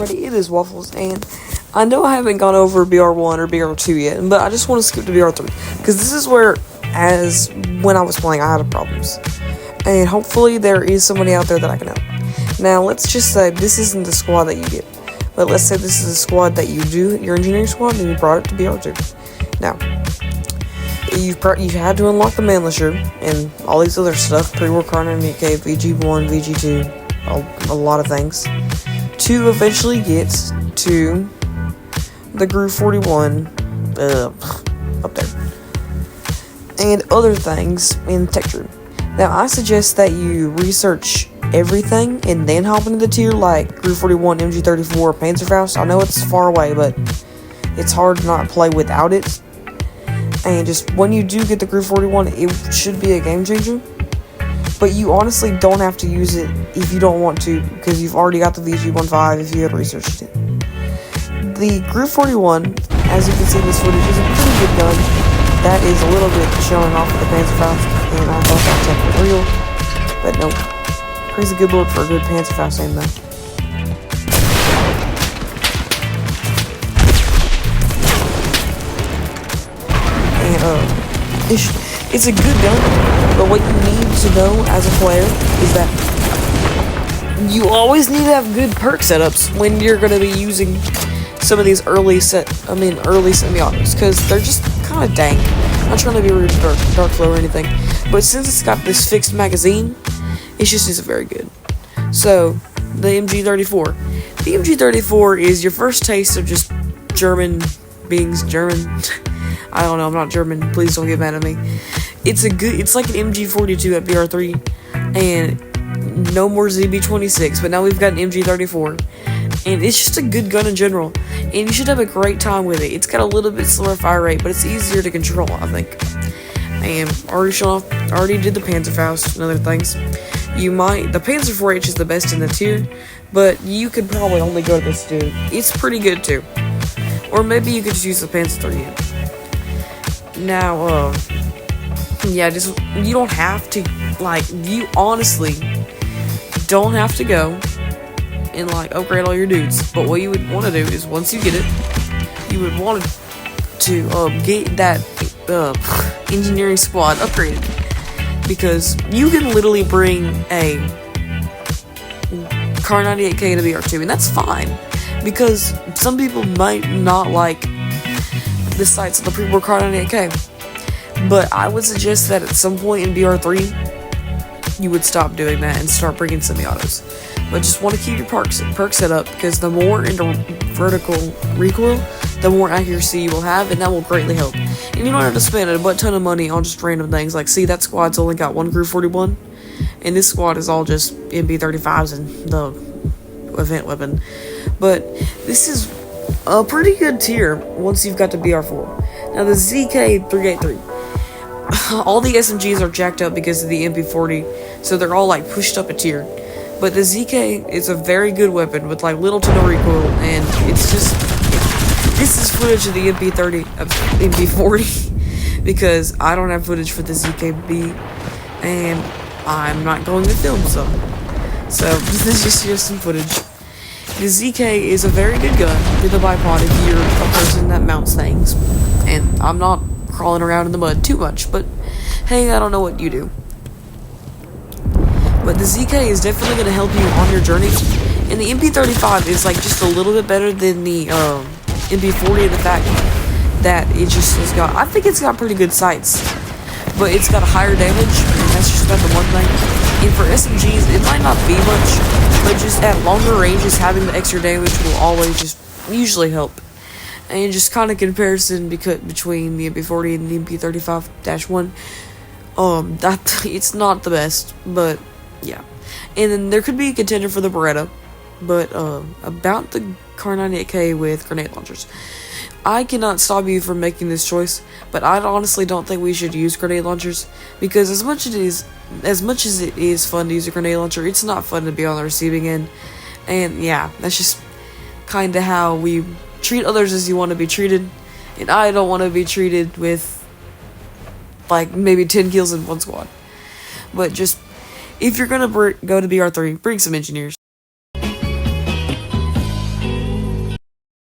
everybody? It is Waffles, and I know I haven't gone over BR1 or BR2 yet, but I just want to skip to BR3, because this is where, as when I was playing, I had problems. And hopefully there is somebody out there that I can help. Now, let's just say this isn't the squad that you get, but let's say this is a squad that you do, your engineering squad, and you brought it to BR2. Now, you've had to unlock the Manlisher and all these other stuff, pre-war Carnage K, VG1, VG2, a lot of things, to eventually get to the Groove 41 up there, and other things in Texture. Now, I suggest that you research everything and then hop into the tier like Groove 41, MG34, Panzerfaust. I know it's far away, but it's hard to not play without it. And just when you do get the Groove 41, it should be a game changer. But you honestly don't have to use it if you don't want to, because you've already got the VG15 if you had researched it. The Groove 41, as you can see in this footage, is a pretty good gun. That is a little bit showing off with the Panzerfaust, and I thought that tech was real. But nope. Praise the good Lord for a good Panzerfaust aim though. And it's a good gun, but what you need to know as a player is that you always need to have good perk setups when you're going to be using some of these early semi-autos, because they're just kind of dank. I'm not trying to be rude to Dark Flow or anything, but since it's got this fixed magazine, it just isn't very good. So, the MG34. The MG34 is your first taste of just German beings. I don't know, I'm not German, please don't get mad at me. It's like an MG42 at BR3, and no more ZB26, but now we've got an MG34. And it's just a good gun in general, and you should have a great time with it. It's got a little bit slower fire rate, but it's easier to control, I think. And already did the Panzerfaust and other things. The Panzer 4H is the best in the tier, but you could probably only go to this dude. It's pretty good too. Or maybe you could just use the Panzer 3. Now, yeah, you don't have to, you honestly don't have to go and, upgrade all your dudes. But what you would want to do is, once you get it, you would want to, get that, engineering squad upgraded. Because you can literally bring a Kar 98K to BR2, and that's fine. Because some people might not like the sights of the pre-war Kar 98K. But I would suggest that at some point in BR3, you would stop doing that and start bringing semi-autos. But just want to keep your perk set up, because the more into vertical recoil, the more accuracy you will have, and that will greatly help. And you don't have to spend a butt ton of money on just random things. Like, see, that squad's only got one Groove 41, and this squad is all just MP35s and the event weapon. But this is a pretty good tier once you've got to BR4. Now, the ZK383. All the SMGs are jacked up because of the MP40, so they're all, pushed up a tier. But the ZK is a very good weapon with, little to no recoil, and it's just... This is footage of the MP40, because I don't have footage for the ZKB, and I'm not going to film some. So, this is just some footage. The ZK is a very good gun with a bipod if you're a person that mounts things. And I'm not crawling around in the mud too much, but hey, I don't know what you do. But the ZK is definitely going to help you on your journey, and the MP35 is, just a little bit better than the, MP40 in the fact that it just has got, I think it's got pretty good sights, but it's got a higher damage, and that's just about the one thing. And for SMGs, it might not be much, but just at longer ranges, having the extra damage will always just usually help. And just kind of comparison between the MP40 and the MP35-1, it's not the best, but yeah. And then there could be a contender for the Beretta. But, about the Kar 98K with grenade launchers. I cannot stop you from making this choice, but I honestly don't think we should use grenade launchers, because as much as it is fun to use a grenade launcher, it's not fun to be on the receiving end. And yeah, that's just kinda how we treat others as you want to be treated, and I don't want to be treated with, maybe 10 kills in one squad. But just, if you're gonna go to BR3, bring some engineers.